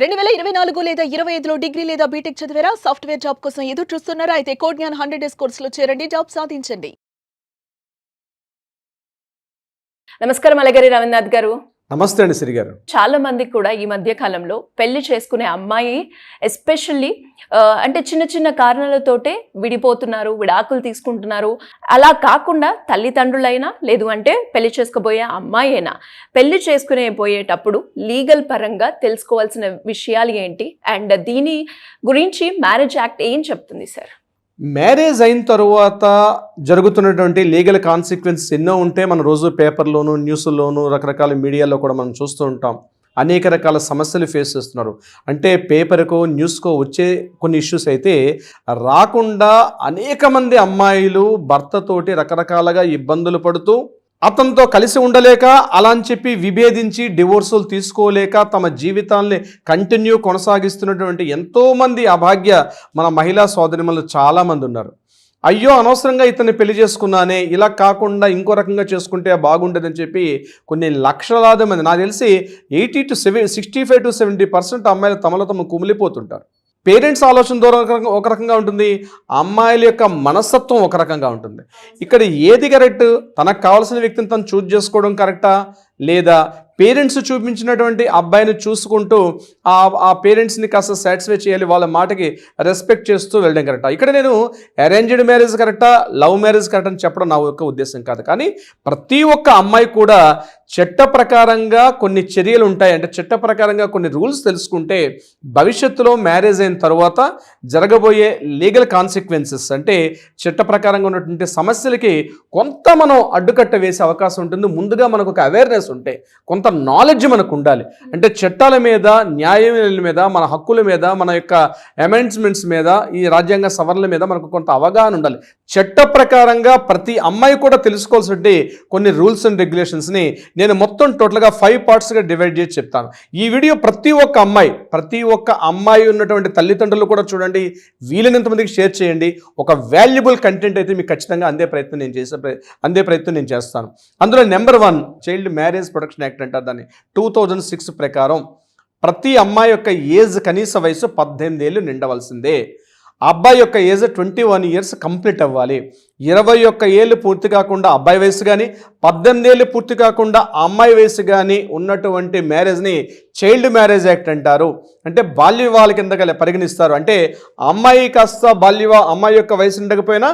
2024 లేదా 25లో డిగ్రీ లేదా బీటెక్ చదివారా? సాఫ్ట్వేర్ జాబ్ కోసం ఎదురు చూస్తున్నారా? అయితే కోడ్ జ్ఞాన్ 100 డేస్ కోర్సులో చేరండి, జాబ్ సాధించండి. నమస్కారం అలగరి రవీంద్రనాథ్ గారు. నమస్తే అండి సిరి గారు. చాలా మందికి కూడా ఈ మధ్య కాలంలో పెళ్లి చేసుకునే అమ్మాయి ఎస్పెషల్లీ అంటే చిన్న చిన్న కారణాలతోటే విడిపోతున్నారు, విడాకులు తీసుకుంటున్నారు. అలా కాకుండా తల్లిదండ్రులైనా లేదు అంటే పెళ్లి చేసుకోబోయే అమ్మాయి అయినా పెళ్లి చేసుకునే పోయేటప్పుడు లీగల్ పరంగా తెలుసుకోవాల్సిన విషయాలు ఏంటి అండ్ దీని గురించి మ్యారేజ్ యాక్ట్ ఏం చెప్తుంది సార్? మ్యారేజ్ అయిన తర్వాత జరుగుతున్నటువంటి లీగల్ కాన్సిక్వెన్సెస్ ఎన్నో ఉంటే మన రోజు పేపర్లోను న్యూస్లోను రకరకాల మీడియాలో కూడా మనం చూస్తూ ఉంటాం. అనేక రకాల సమస్యలు ఫేస్ చేస్తున్నారు. అంటే పేపర్కో న్యూస్కో వచ్చే కొన్ని ఇష్యూస్ అయితే రాకుండా అనేక మంది అమ్మాయిలు భర్తతోటి రకరకాలుగా ఇబ్బందులు పడుతూ అతనితో కలిసి ఉండలేక అలా అని చెప్పి విభేదించి డివోర్సులు తీసుకోలేక తమ జీవితాల్ని కంటిన్యూ కొనసాగిస్తున్నటువంటి ఎంతోమంది అభాగ్య మన మహిళా సోదరిమణులు చాలామంది ఉన్నారు. అయ్యో అనవసరంగా ఇతన్ని పెళ్లి చేసుకున్నానే, ఇలా కాకుండా ఇంకో రకంగా చేసుకుంటే బాగుండదని చెప్పి కొన్ని లక్షలాది మంది, నాకు తెలిసి 65 to 70% అమ్మాయిలు తమలో తమ కుమిలిపోతుంటారు. పేరెంట్స్ ఆలోచన ద్వారా ఒక రకంగా ఉంటుంది, అమ్మాయిల యొక్క మనస్తత్వం ఒక రకంగా ఉంటుంది. ఇక్కడ ఏది కరెక్ట్? తనకు కావాల్సిన వ్యక్తిని తను చూజ్ చేసుకోవడం కరెక్టా, లేదా పేరెంట్స్ చూపించినటువంటి అబ్బాయిని చూసుకుంటూ ఆ పేరెంట్స్ని కాస్త సాటిస్ఫై చేయాలి, వాళ్ళ మాటకి రెస్పెక్ట్ చేస్తూ వెళ్ళడం కరెక్టా? ఇక్కడ నేను అరేంజ్డ్ మ్యారేజ్ కరెక్టా, లవ్ మ్యారేజ్ కరెక్ట్ అని చెప్పడం నా యొక్క ఉద్దేశం కాదు. కానీ ప్రతి ఒక్క అమ్మాయి కూడా చట్ట ప్రకారంగా కొన్ని చర్యలు ఉంటాయి. అంటే చట్ట ప్రకారంగా కొన్ని రూల్స్ తెలుసుకుంటే భవిష్యత్తులో మ్యారేజ్ అయిన తర్వాత జరగబోయే లీగల్ కాన్సిక్వెన్సెస్ అంటే చట్ట ప్రకారంగా ఉన్నటువంటి సమస్యలకి కొంత మనం అడ్డుకట్ట వేసే అవకాశం ఉంటుంది. ముందుగా మనకు ఒక అవేర్నెస్ ఉంటే, కొంత నాలెడ్జ్ మనకు ఉండాలి. అంటే చట్టాల మీద, న్యాయాల మీద, మన హక్కుల మీద, మన యొక్క అమెండ్మెంట్స్ మీద, ఈ రాజ్యాంగ సవరణల మీద మనకు కొంత అవగాహన ఉండాలి. చట్ట ప్రకారంగా ప్రతి అమ్మాయి కూడా తెలుసుకోవాల్సి కొన్ని రూల్స్ అండ్ రెగ్యులేషన్స్ని నేను మొత్తం టోటల్గా 5 పార్ట్స్గా డివైడ్ చేసి చెప్తాను. ఈ వీడియో ప్రతి ఒక్క అమ్మాయి ఉన్నటువంటి తల్లిదండ్రులు కూడా చూడండి, వీలైనంతమందికి షేర్ చేయండి. ఒక వాల్యుబుల్ కంటెంట్ అయితే మీకు ఖచ్చితంగా అందే ప్రయత్నం నేను చేస్తాను. అందులో number 1 child marriage protection act అంటారు దాన్ని. 2006 ప్రకారం ప్రతి అమ్మాయి యొక్క ఏజ్ కనీస వయసు 18 ఏళ్ళు నిండవలసిందే. అబ్బాయి యొక్క ఏజ్ 21 ఇయర్స్ కంప్లీట్ అవ్వాలి. 21 ఏళ్ళు పూర్తి కాకుండా అబ్బాయి వయసు కానీ, 18 ఏళ్ళు పూర్తి కాకుండా అమ్మాయి వయసు కానీ ఉన్నటువంటి మ్యారేజ్ని చైల్డ్ మ్యారేజ్ యాక్ట్ అంటారు. అంటే బాల్య వివాహాల కింద పరిగణిస్తారు. అంటే అమ్మాయి కాస్త అమ్మాయి యొక్క వయసు ఉండకపోయినా,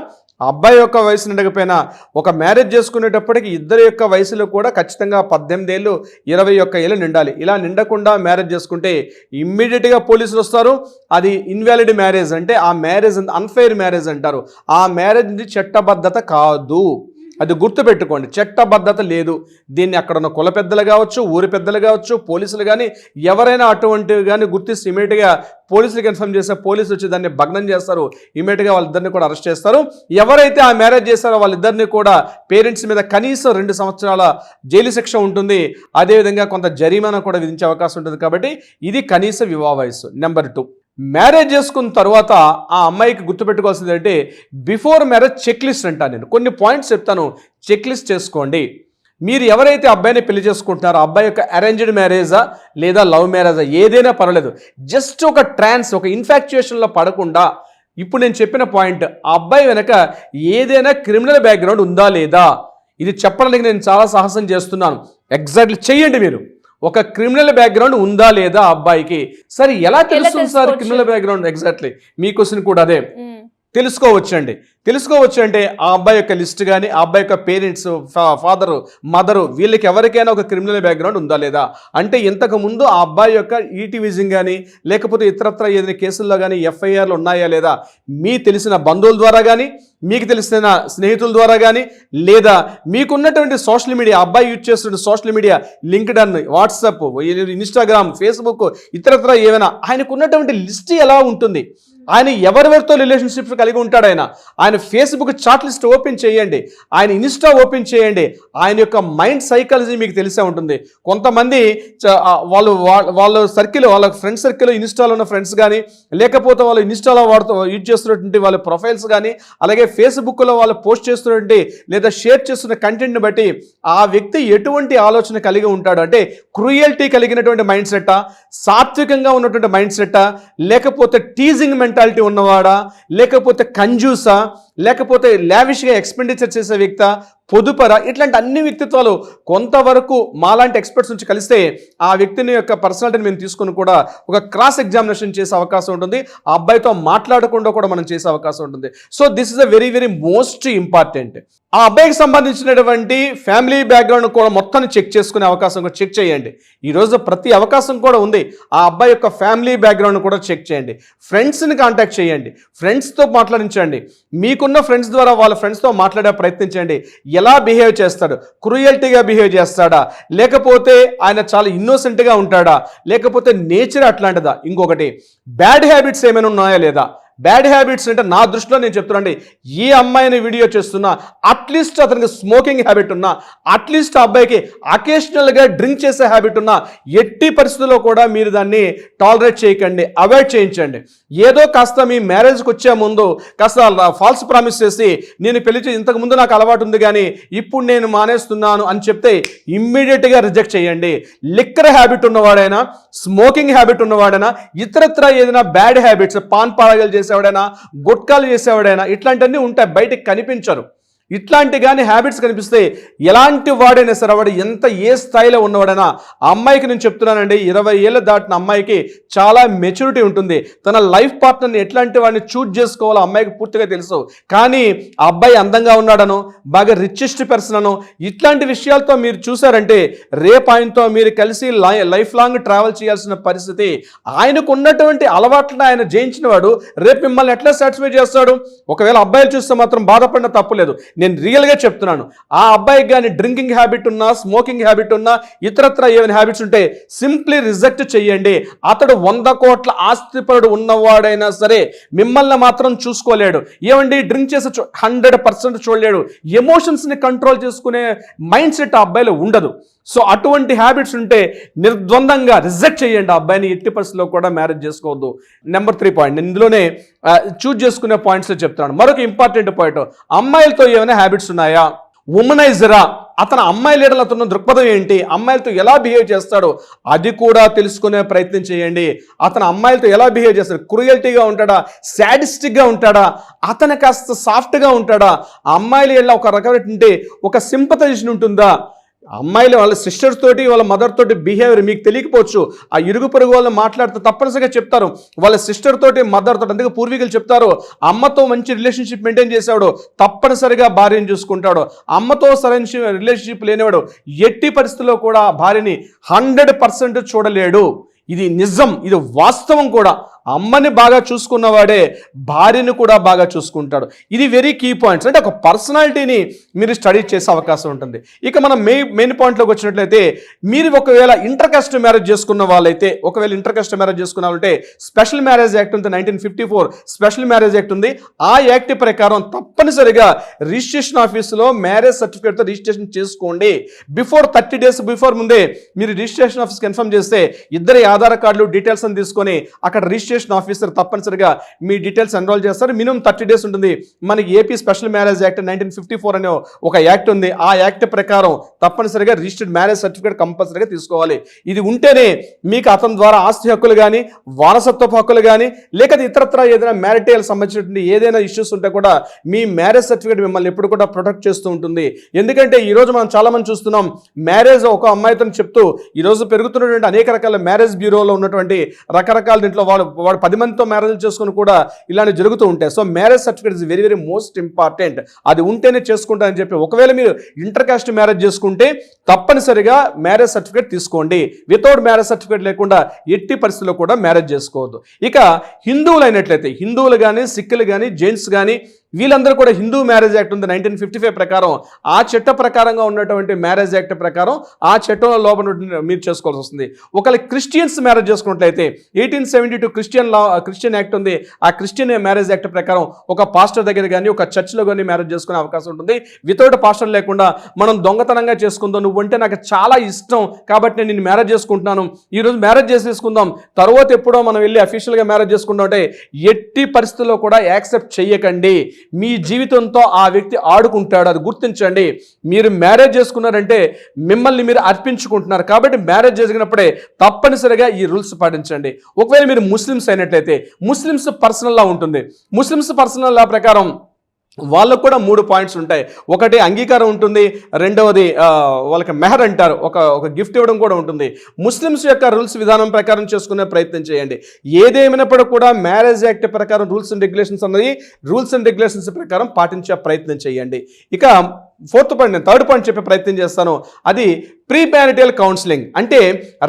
అబ్బాయి యొక్క వయసు నిండకపోయినా ఒక మ్యారేజ్ చేసుకునేటప్పటికి ఇద్దరి యొక్క వయసులో కూడా ఖచ్చితంగా 18 ఏళ్ళు 21 ఏళ్ళు నిండాలి. ఇలా నిండకుండా మ్యారేజ్ చేసుకుంటే ఇమ్మీడియట్గా పోలీసులు వస్తారు. అది ఇన్వాలిడ్ మ్యారేజ్, అంటే ఆ మ్యారేజ్ అన్ఫెయిర్ మ్యారేజ్ అంటారు. ఆ మ్యారేజ్ చట్టబద్ధత కాదు, అది గుర్తుపెట్టుకోండి. చట్టబద్ధత లేదు. దీన్ని అక్కడ ఉన్న కుల పెద్దలు కావచ్చు, ఊరి పెద్దలు కావచ్చు, పోలీసులు కానీ ఎవరైనా అటువంటివి కానీ గుర్తిస్తే ఇమీడియట్గా పోలీసులకు ఇన్ఫార్మ్ చేస్తే పోలీసులు వచ్చి దాన్ని భగ్నం చేస్తారు. ఇమీడియట్గా వాళ్ళిద్దరిని కూడా అరెస్ట్ చేస్తారు. ఎవరైతే ఆ మ్యారేజ్ చేస్తారో వాళ్ళిద్దరిని కూడా పేరెంట్స్ మీద కనీసం 2 సంవత్సరాల జైలు శిక్ష ఉంటుంది. అదేవిధంగా కొంత జరిమానా కూడా విధించే అవకాశం ఉంటుంది. కాబట్టి ఇది కనీస వివాహ వయసు. నెంబర్ 2, మ్యారేజ్ చేసుకున్న తర్వాత ఆ అమ్మాయికి గుర్తుపెట్టుకోవాల్సింది అంటే బిఫోర్ మ్యారేజ్ చెక్ లిస్ట్ అంటాను నేను. కొన్ని పాయింట్స్ చెప్తాను, చెక్ లిస్ట్ చేసుకోండి. మీరు ఎవరైతే అబ్బాయిని పెళ్లి చేసుకుంటున్నారో అబ్బాయి యొక్క అరేంజ్డ్ మ్యారేజా లేదా లవ్ మ్యారేజా ఏదైనా పర్వాలేదు, జస్ట్ ఒక ఇన్ఫాక్చుయేషన్లో పడకుండా ఇప్పుడు నేను చెప్పిన పాయింట్, ఆ అబ్బాయి వెనక ఏదైనా క్రిమినల్ బ్యాక్గ్రౌండ్ ఉందా లేదా, ఇది చెప్పడానికి నేను చాలా సాహసం చేస్తున్నాను. ఎగ్జాక్ట్లీ చెయ్యండి మీరు. ఒక క్రిమినల్ బ్యాక్గ్రౌండ్ ఉందా లేదా అబ్బాయికి. సరే ఎలా తెలుస్తుంది సార్ క్రిమినల్ బ్యాక్గ్రౌండ్? ఎగ్జాక్ట్లీ మీ క్వశ్చన్ కూడా అదే. తెలుసుకోవచ్చు అంటే ఆ అబ్బాయి యొక్క లిస్ట్ కానీ, ఆ అబ్బాయి యొక్క పేరెంట్స్, ఫాదరు, మదరు, వీళ్ళకి ఎవరికైనా ఒక క్రిమినల్ బ్యాక్గ్రౌండ్ ఉందా లేదా. అంటే ఇంతకుముందు ఆ అబ్బాయి యొక్క ఈటీవిజింగ్ కానీ లేకపోతే ఇతరత్ర ఏదైనా కేసుల్లో కానీ ఎఫ్ఐఆర్లు ఉన్నాయా లేదా, మీ తెలిసిన బంధువుల ద్వారా కానీ, మీకు తెలిసిన స్నేహితుల ద్వారా కానీ, లేదా మీకున్నటువంటి సోషల్ మీడియా, అబ్బాయి యూజ్ చేస్తున్న social media LinkedIn, WhatsApp, Instagram, Facebook, ఇతరత్ర ఏమైనా ఆయనకు ఉన్నటువంటి లిస్ట్ ఎలా ఉంటుంది. ఆయన ఎవరెవరితో రిలేషన్షిప్స్ కలిగి ఉంటాడు. ఆయన ఫేస్బుక్ చాట్ లిస్ట్ ఓపెన్ చేయండి, ఆయన ఇన్స్టా ఓపెన్ చేయండి. ఆయన యొక్క మైండ్ సైకాలజీ మీకు తెలిసే ఉంటుంది. కొంతమంది వాళ్ళ సర్కిల్, వాళ్ళ ఫ్రెండ్ సర్కిల్, ఇన్స్టాలో ఉన్న ఫ్రెండ్స్ కానీ, లేకపోతే వాళ్ళు ఇన్స్టాలో యూజ్ చేస్తున్నటువంటి వాళ్ళ ప్రొఫైల్స్ కానీ, అలాగే ఫేస్బుక్లో వాళ్ళు పోస్ట్ చేస్తున్నటువంటి లేదా షేర్ చేస్తున్న కంటెంట్ని బట్టి ఆ వ్యక్తి ఎటువంటి ఆలోచన కలిగి ఉంటాడు అంటే క్రూయల్టీ కలిగినటువంటి మైండ్ సెట్టా, సాత్వికంగా ఉన్నటువంటి మైండ్ సెట్టా, లేకపోతే టీజింగ్ మెంటాలిటీ ఉన్నవాడా, లేకపోతే కంజూసా, లేకపోతే లావిష్గా ఎక్స్పెండిచర్ చేసే వ్యక్తి, పొదుపర, ఇట్లాంటి అన్ని వ్యక్తిత్వాలు కొంతవరకు మాలాంటి ఎక్స్పర్ట్స్ నుంచి కలిస్తే ఆ వ్యక్తిని యొక్క పర్సనాలిటీని మేము తీసుకుని కూడా ఒక క్రాస్ ఎగ్జామినేషన్ చేసే అవకాశం ఉంటుంది. ఆ అబ్బాయితో మాట్లాడకుండా కూడా మనం చేసే అవకాశం ఉంటుంది. So this is a very very most important. ఆ అబ్బాయికి సంబంధించినటువంటి ఫ్యామిలీ బ్యాక్గ్రౌండ్ కూడా మొత్తాన్ని చెక్ చేసుకునే అవకాశం కూడా చెక్ చేయండి. ఈరోజు ప్రతి అవకాశం కూడా ఉంది. ఆ అబ్బాయి యొక్క ఫ్యామిలీ బ్యాక్గ్రౌండ్ కూడా చెక్ చేయండి. ఫ్రెండ్స్ని కాంటాక్ట్ చేయండి, ఫ్రెండ్స్తో మాట్లాడించండి. మీకున్న ఫ్రెండ్స్ ద్వారా వాళ్ళ ఫ్రెండ్స్తో మాట్లాడే ప్రయత్నించండి. ఎలా బిహేవ్ చేస్తాడు, క్రూయల్టీగా బిహేవ్ చేస్తాడా, లేకపోతే ఆయన చాలా ఇన్నోసెంట్గా ఉంటాడా, లేకపోతే నేచర్ అట్లాంటిదా. ఇంకొకటి, బ్యాడ్ హ్యాబిట్స్ ఏమైనా ఉన్నాయా లేదా. బ్యాడ్ హ్యాబిట్స్ అంటే నా దృష్టిలో నేను చెప్తున్నాండి, ఈ అమ్మాయిని వీడియో చేస్తున్నా అట్లీస్ట్ అతనికి స్మోకింగ్ హ్యాబిట్ ఉన్నా, అట్లీస్ట్ ఆ అబ్బాయికి అకేషనల్గా డ్రింక్ చేసే హ్యాబిట్ ఉన్నా, ఎట్టి పరిస్థితుల్లో కూడా మీరు దాన్ని టాలరేట్ చేయకండి, అవాయిడ్ చేయించండి. ఏదో కాస్త మీ మ్యారేజ్కి వచ్చే ముందు కాస్త ఫాల్స్ ప్రామిస్ చేసి నేను పెళ్లి ఇంతకు ముందు నాకు అలవాటు ఉంది కానీ ఇప్పుడు నేను మానేస్తున్నాను అని చెప్తే ఇమ్మీడియట్గా రిజెక్ట్ చేయండి. లిక్కర్ హ్యాబిట్ ఉన్నవాడైనా, స్మోకింగ్ హ్యాబిట్ ఉన్నవాడైనా, ఇతరత్ర ఏదైనా బ్యాడ్ హ్యాబిట్స్, పాన్ పారగలు చేసేవాడైనా, గుట్కాలు చేసేవాడైనా, ఇట్లాంటివన్నీ ఉంటాయి, బయటకు కనిపించరు. ఇట్లాంటి కానీ హ్యాబిట్స్ కనిపిస్తే ఎలాంటి వాడైనా సరే, వాడు ఏ స్థాయిలో ఉన్నవాడైనా, ఆ అమ్మాయికి నేను చెప్తున్నానండి, 20 ఏళ్ళు దాటిన అమ్మాయికి చాలా మెచ్యూరిటీ ఉంటుంది. తన లైఫ్ పార్ట్నర్ని ఎట్లాంటి వాడిని చూజ్ చేసుకోవాలో అమ్మాయికి పూర్తిగా తెలుసు. కానీ ఆ అబ్బాయి అందంగా ఉన్నాడను, బాగా రిచెస్ట్ పర్సన్ అను, ఇట్లాంటి విషయాలతో మీరు చూసారంటే రేపు ఆయనతో మీరు కలిసి లైఫ్ లాంగ్ ట్రావెల్ చేయాల్సిన పరిస్థితి. ఆయనకు ఉన్నటువంటి అలవాట్లను ఆయన జయించిన వాడు రేపు మిమ్మల్ని ఎట్లా సాటిస్ఫై చేస్తాడు. ఒకవేళ అబ్బాయిలు చూస్తే మాత్రం బాధపడిన తప్పులేదు. నేను రియల్గా చెప్తున్నాను, ఆ అబ్బాయికి కానీ డ్రింకింగ్ హ్యాబిట్ ఉన్నా, స్మోకింగ్ హ్యాబిట్ ఉన్నా, ఇతరత్ర ఏమైనా హ్యాబిట్స్ ఉంటే సింప్లీ రిజెక్ట్ చేయండి. అతడు 100 కోట్ల ఆస్తిపరుడు ఉన్నవాడైనా సరే మిమ్మల్ని మాత్రం చూసుకోలేడు. ఏమండి, డ్రింక్ చేసి 100% చూడలేడు. ఎమోషన్స్ని కంట్రోల్ చేసుకునే మైండ్ సెట్ ఆ అబ్బాయిలో ఉండదు. సో అటువంటి హ్యాబిట్స్ ఉంటే నిర్ద్వందంగా రిజెక్ట్ చేయండి. ఆ అబ్బాయిని ఎట్టి పరిస్థితుల్లో కూడా మ్యారేజ్ చేసుకోవద్దు. నెంబర్ 3 పాయింట్, నేను ఇందులోనే చూజ్ చేసుకునే పాయింట్స్లో చెప్తున్నాను. మరొక ఇంపార్టెంట్ పాయింట్, అమ్మాయిలతో ఏమైనా హ్యాబిట్స్ ఉన్నాయా. ఉమనైజరా, అతను అమ్మాయి లీడర్లు, అతను దృక్పథం ఏంటి, అమ్మాయిలతో ఎలా బిహేవ్ చేస్తాడో అది కూడా తెలుసుకునే ప్రయత్నం చేయండి. అతను అమ్మాయిలతో ఎలా బిహేవ్ చేస్తాడు, క్రూయల్టీగా ఉంటాడా, సాడిస్టిక్గా ఉంటాడా, అతను కాస్త సాఫ్ట్గా ఉంటాడా, ఆ అమ్మాయిలు ఎలా ఒక రకమైనటువంటి ఒక సింపథైజేషన్ ఉంటుందా. అమ్మాయిలు వాళ్ళ సిస్టర్స్ తోటి, వాళ్ళ మదర్ తోటి బిహేవియర్ మీకు తెలియకపోవచ్చు. ఆ ఇరుగు పొరుగు వాళ్ళు మాట్లాడితే తప్పనిసరిగా చెప్తారు, వాళ్ళ సిస్టర్ తోటి, మదర్ తోటి. అందుకే పూర్వీకులు చెప్తారు, అమ్మతో మంచి రిలేషన్షిప్ మెయింటైన్ చేసేవాడు తప్పనిసరిగా భార్యను చూసుకుంటాడు. అమ్మతో సరైన రిలేషన్షిప్ లేనివాడు ఎట్టి పరిస్థితుల్లో కూడా భార్యని 100% చూడలేడు. ఇది నిజం, ఇది వాస్తవం కూడా. అమ్మని బాగా చూసుకున్నవాడే భార్యను కూడా బాగా చూసుకుంటాడు. ఇది వెరీ కీ పాయింట్స్. అంటే ఒక పర్సనాలిటీని మీరు స్టడీ చేసే అవకాశం ఉంటుంది. ఇక మనం మెయిన్ పాయింట్లోకి వచ్చినట్లయితే, మీరు ఒకవేళ ఇంటర్ కాస్ట్ మ్యారేజ్ చేసుకున్న వాళ్ళైతే, స్పెషల్ మ్యారేజ్ యాక్ట్ ఉంది, 1954 స్పెషల్ మ్యారేజ్ యాక్ట్ ఉంది. ఆ యాక్ట్ ప్రకారం తప్పనిసరిగా రిజిస్ట్రేషన్ ఆఫీసులో మ్యారేజ్ సర్టిఫికేట్తో రిజిస్ట్రేషన్ చేసుకోండి. బిఫోర్ 30 days బిఫోర్ ముందే మీరు రిజిస్ట్రేషన్ ఆఫీస్ కన్ఫర్మ్ చేస్తే ఇద్దరి ఆధార్ కార్డులు డీటెయిల్స్ అని తీసుకొని అక్కడ రిజిస్ట్రేషన్ ఆఫీసర్ తప్పనిసరిగా మీ డీటెయిల్స్ ఎన్రోల్ చేస్తారు. మినిమం 30 days ఉంటుంది. మనకి ఏపీ స్పెషల్ మ్యారేజ్ యాక్ట్ 1954 అనే ఒక యాక్ట్ ఉంది. ఆ యాక్ట్ ప్రకారం తప్పనిసరిగా రిజిస్టర్డ్ మ్యారేజ్ సర్టిఫికేట్ కంపల్సరీగా తీసుకోవాలి. ఇది ఉంటేనే మీకు అతని ద్వారా ఆస్తి హక్కులు కానీ, వారసత్వపు హక్కులు కానీ, లేక ఇతరత్ర ఏదైనా మ్యారిటల్ సంబంధించినటువంటి ఏదైనా ఇష్యూస్ ఉంటే కూడా మీ మ్యారేజ్ సర్టిఫికేట్ మిమ్మల్ని ఎప్పుడు కూడా ప్రొటెక్ట్ చేస్తూ ఉంటుంది. ఎందుకంటే ఈరోజు మనం చాలా మంది చూస్తున్నాం, మ్యారేజ్ ఒక అమ్మాయితో చెప్తూ ఈరోజు పెరుగుతున్నటువంటి అనేక రకాల మ్యారేజ్ బ్యూరోలో ఉన్నటువంటి రకరకాల దీంట్లో వాడు 10 మందితో మ్యారేజ్ చేసుకుని కూడా ఇలాంటి జరుగుతూ ఉంటాయి. So marriage certificate is very very most important. అది ఉంటేనే చేసుకుంటారని చెప్పి, ఒకవేళ మీరు ఇంటర్ కాస్ట్ మ్యారేజ్ చేసుకుంటే తప్పనిసరిగా మ్యారేజ్ సర్టిఫికేట్ తీసుకోండి. వితౌట్ మ్యారేజ్ సర్టిఫికేట్ లేకుండా ఎట్టి పరిస్థితుల్లో కూడా మ్యారేజ్ చేసుకోవద్దు. ఇక హిందువులు అయినట్లయితే, హిందువులు కానీ, సిక్కులు కానీ, జైన్స్ కానీ, వీళ్ళందరూ కూడా హిందూ మ్యారేజ్ యాక్ట్ ఉంది 1955 ప్రకారం, ఆ చట్ట ప్రకారంగా ఉన్నటువంటి మ్యారేజ్ యాక్ట్ ప్రకారం ఆ చట్టంలో లోపల మీరు చేసుకోవాల్సి వస్తుంది. ఒకవేళ క్రిస్టియన్స్ మ్యారేజ్ చేసుకున్నట్లయితే 1872 క్రిస్టియన్ యాక్ట్ ఉంది. ఆ క్రిస్టియన్ మ్యారేజ్ యాక్ట్ ప్రకారం ఒక పాస్టర్ దగ్గర కానీ ఒక చర్చ్లో కానీ మ్యారేజ్ చేసుకునే అవకాశం ఉంటుంది. వితౌట్ పాస్టర్ లేకుండా మనం దొంగతనంగా చేసుకుందాం, నువ్వంటే నాకు చాలా ఇష్టం కాబట్టి నేను మ్యారేజ్ చేసుకుంటున్నాను, ఈరోజు మ్యారేజ్ చేసేసుకుందాం, తర్వాత ఎప్పుడో మనం వెళ్ళి అఫీషియల్గా మ్యారేజ్ చేసుకుంటాం అంటే ఎట్టి పరిస్థితుల్లో కూడా యాక్సెప్ట్ చేయకండి. మీ జీవితంతో ఆ వ్యక్తి ఆడుకుంటాడు, అది గుర్తించండి. మీరు మ్యారేజ్ చేసుకున్నారంటే మిమ్మల్ని మీరు అర్పించుకుంటున్నారు కాబట్టి మ్యారేజ్ జరిగినప్పుడే తప్పనిసరిగా ఈ రూల్స్ పాటించండి. ఒకవేళ మీరు ముస్లిమ్స్ అయినట్లయితే ముస్లిమ్స్ పర్సనల్ లా ఉంటుంది. ముస్లిమ్స్ పర్సనల్ లా ప్రకారం వాళ్ళకు కూడా 3 పాయింట్స్ ఉంటాయి. ఒకటి అంగీకారం ఉంటుంది, రెండవది వాళ్ళకి మెహర్ అంటారు, ఒక గిఫ్ట్ ఇవ్వడం కూడా ఉంటుంది. ముస్లిమ్స్ యొక్క రూల్స్ విధానం ప్రకారం చేసుకునే ప్రయత్నం చేయండి. ఏదేమైనప్పటికీ కూడా మ్యారేజ్ యాక్ట్ ప్రకారం రూల్స్ అండ్ రెగ్యులేషన్స్ ప్రకారం పాటించే ప్రయత్నం చేయండి. ఇక 4th పాయింట్, నేను 3rd పాయింట్ చెప్పే ప్రయత్నం చేస్తాను. అది ప్రీ మ్యారిటల్ కౌన్సిలింగ్. అంటే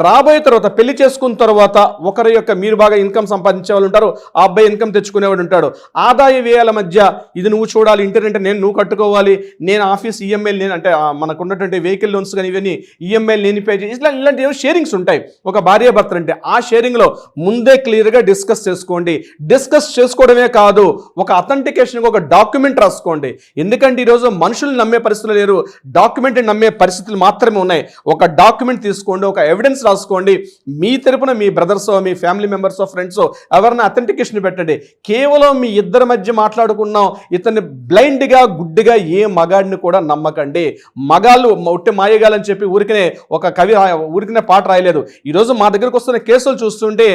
రాబోయే తర్వాత పెళ్లి చేసుకున్న తర్వాత ఒకరి యొక్క, మీరు బాగా ఇన్కమ్ సంపాదించే వాళ్ళు ఉంటారు, ఆ అబ్బాయి ఇన్కమ్ తెచ్చుకునేవాడు ఉంటాడు. ఆదాయ వ్యయాల మధ్య ఇది నువ్వు చూడాలి, ఇంటర్నెట్ నువ్వు కట్టుకోవాలి, నేను ఆఫీస్ ఈఎంఐలు నేను అంటే మనకు ఉన్నటువంటి వెహికల్ లోన్స్ కానీ ఇవన్నీ ఈఎంఐలు నేను పే చేసి ఇలాంటి ఏమో షేరింగ్స్ ఉంటాయి. ఒక భార్య భర్తలు అంటే ఆ షేరింగ్లో ముందే క్లియర్గా డిస్కస్ చేసుకోండి. డిస్కస్ చేసుకోవడమే కాదు, ఒక అథెంటికేషన్, ఒక డాక్యుమెంట్ రాసుకోండి. ఎందుకంటే ఈరోజు మనుషులు నమ్మే పరిస్థితులు లేరు, డాక్యుమెంట్ నమ్మే పరిస్థితులు మాత్రమే ఉన్నాయి. ఒక డాక్యుమెంట్ తీసుకోండి, ఒక ఎవిడెన్స్ రాసుకోండి. మీ తరపున మీ బ్రదర్స్, మీ ఫ్యామిలీ మెంబర్స్, ఫ్రెండ్స్ ఎవరైనా అథెంటికేషన్ పెట్టండి. కేవలం మీ ఇద్దరి మధ్య మాట్లాడుకున్నాం, ఇతన్ని బ్లైండ్గా గుడ్డిగా ఏ మగాడిని కూడా నమ్మకండి. మగాళ్ళు ఒట్టి మాయగాలని చెప్పి ఊరికనే ఒక కవి ఊరికనే పాట రాయలేదు. ఈరోజు మా దగ్గరకు వస్తున్న కేసులు చూస్తుంటే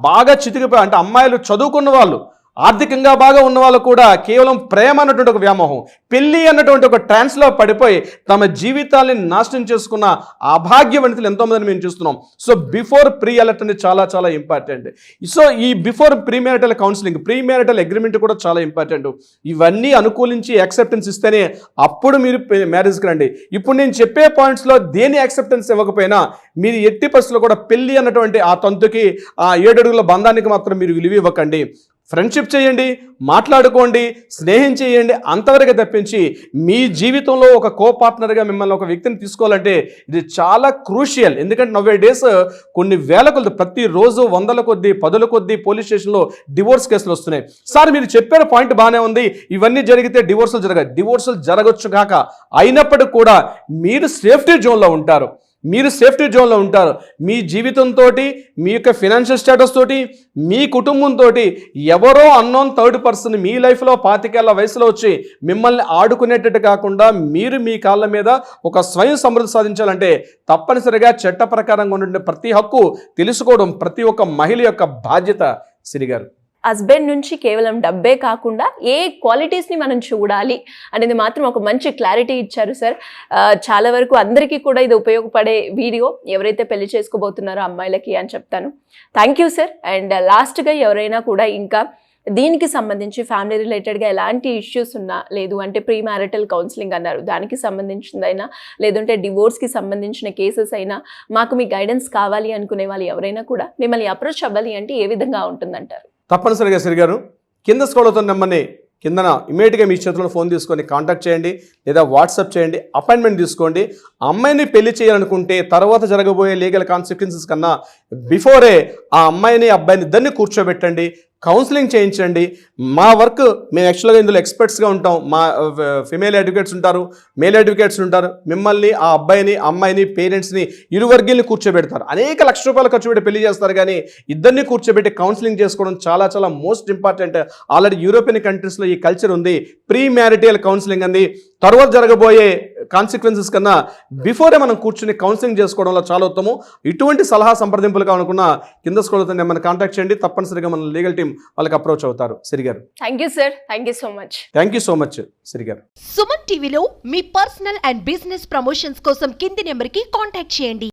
బాగా చితికిపోయి, అంటే అమ్మాయిలు చదువుకున్న వాళ్ళు, ఆర్థికంగా బాగా ఉన్న వాళ్ళు కూడా కేవలం ప్రేమ అన్నటువంటి ఒక వ్యామోహం, పెళ్లి అన్నటువంటి ఒక ట్రాన్స్లో పడిపోయి తమ జీవితాన్ని నాశనం చేసుకున్న అభాగ్య వనితలు ఎంతోమందిని మేము చూస్తున్నాం. సో బిఫోర్ ప్రీ అలర్ట్ అనేది చాలా చాలా ఇంపార్టెంట్. సో ఈ before pre marital counselling, pre marital agreement కూడా చాలా ఇంపార్టెంట్. ఇవన్నీ అనుకూలించి యాక్సెప్టెన్స్ ఇస్తేనే అప్పుడు మీరు మ్యారేజ్కి రండి. ఇప్పుడు నేను చెప్పే పాయింట్స్లో దేని యాక్సెప్టెన్స్ ఇవ్వకపోయినా మీరు ఎట్టి పరిస్థితుల్లో కూడా పెళ్లి అన్నటువంటి ఆ తంతుకి, ఆ 7 అడుగుల బంధానికి మాత్రం మీరు విలువ ఇవ్వకండి. ఫ్రెండ్షిప్ చేయండి, మాట్లాడుకోండి, స్నేహం చేయండి, అంతవరకు తప్పించి మీ జీవితంలో ఒక పార్ట్నర్గా మిమ్మల్ని ఒక వ్యక్తిని తీసుకోవాలంటే ఇది చాలా క్రూషియల్. ఎందుకంటే నవ్వే డేస్ కొన్ని వేల కొద్ది, ప్రతిరోజు 100ల కొద్దీ 10ల కొద్దీ పోలీస్ స్టేషన్లో డివోర్స్ కేసులు వస్తున్నాయి. సార్ మీరు చెప్పిన పాయింట్ బాగానే ఉంది, ఇవన్నీ జరిగితే డివోర్సులు జరగచ్చు కాక, అయినప్పటికీ కూడా మీరు సేఫ్టీ జోన్లో ఉంటారు. మీ జీవితంతో, మీ యొక్క ఫినాన్షియల్ స్టేటస్ తోటి, మీ కుటుంబంతో ఎవరో అన్నోన్ థర్డ్ పర్సన్ మీ లైఫ్లో 25 ఏళ్ల వయసులో వచ్చి మిమ్మల్ని ఆడుకునేటట్టు కాకుండా మీరు మీ కాళ్ళ మీద ఒక స్వయం సమృద్ధి సాధించాలంటే తప్పనిసరిగా చట్ట ప్రకారంగా ఉండే ప్రతి హక్కు తెలుసుకోవడం ప్రతి ఒక్క మహిళ యొక్క బాధ్యత. సిరిగారు, హస్బెండ్ నుంచి కేవలం డబ్బే కాకుండా ఏ క్వాలిటీస్ని మనం చూడాలి అనేది మాత్రం ఒక మంచి క్లారిటీ ఇచ్చారు సార్. చాలా వరకు అందరికీ కూడా ఇది ఉపయోగపడే వీడియో, ఎవరైతే పెళ్లి చేసుకోబోతున్నారో అమ్మాయిలకి అని చెప్తాను. Thank you sir. అండ్ లాస్ట్గా ఎవరైనా కూడా ఇంకా దీనికి సంబంధించి ఫ్యామిలీ రిలేటెడ్గా ఎలాంటి ఇష్యూస్ ఉన్నా, లేదు అంటే ప్రీ మ్యారిటల్ కౌన్సిలింగ్ అన్నారు, దానికి సంబంధించిందైనా, లేదంటే డివోర్స్కి సంబంధించిన కేసెస్ అయినా, మాకు మీ గైడెన్స్ కావాలి అనుకునే వాళ్ళు ఎవరైనా కూడా మిమ్మల్ని అప్రోచ్ అవ్వాలి అంటే ఏ విధంగా ఉంటుందంటారు? తప్పనిసరిగా సిరిగారు, కింద స్క్రోల్ అవుతున్న నెంబర్ని కిందన ఇమీడియట్గా మీ చేతిలో ఫోన్ తీసుకొని కాంటాక్ట్ చేయండి, లేదా వాట్సాప్ చేయండి, అపాయింట్మెంట్ తీసుకోండి. అమ్మాయిని పెళ్లి చేయాలనుకుంటే తర్వాత జరగబోయే లీగల్ కాన్సిక్వెన్సెస్ కన్నా బిఫోరే ఆ అమ్మాయిని అబ్బాయిని ఇద్దరిని కూర్చోబెట్టండి, కౌన్సిలింగ్ చేయించండి. మా వర్క్ మేము యాక్చువల్గా ఇందులో ఎక్స్పర్ట్స్గా ఉంటాం. మా ఫిమేల్ అడ్వకేట్స్ ఉంటారు, మేల్ అడ్వకేట్స్ ఉంటారు. మిమ్మల్ని, ఆ అబ్బాయిని, అమ్మాయిని, పేరెంట్స్ని, ఇరు వర్గీయుల్ని కూర్చోబెడతారు. అనేక లక్ష రూపాయలు ఖర్చు పెట్టి పెళ్లి చేస్తారు, కానీ ఇద్దరిని కూర్చోబెట్టి కౌన్సిలింగ్ చేసుకోవడం చాలా చాలా మోస్ట్ ఇంపార్టెంట్. ఆల్రెడీ యూరోపియన్ కంట్రీస్లో ఈ కల్చర్ ఉంది. ప్రీ మ్యారిటల్ కౌన్సిలింగ్ అంది. తర్వాత జరగబోయే కాన్సిక్వెన్సెస్ కన్నా బిఫోరే మనం కూర్చుని కౌన్సిలింగ్ చేసుకోవడంలో చాలా ఉత్తమం. ఇటువంటి సలహా సంప్రదింపులు కావాలనుకున్న కింద స్క్రోల్ అవుతుంది, మనం కాంటాక్ట్ చేయండి. తప్పనిసరిగా మన లీగల్ టీం వాళ్ళకి అప్రోచ్ అవుతారు. సిరిగారు, thank you sir. Thank you so much సిరిగారు. సుమన్ టీవీలో మీ పర్సనల్ అండ్ బిజినెస్ ప్రమోషన్స్ కోసం కింది నెంబర్కి కాంటాక్ట్ చేయండి.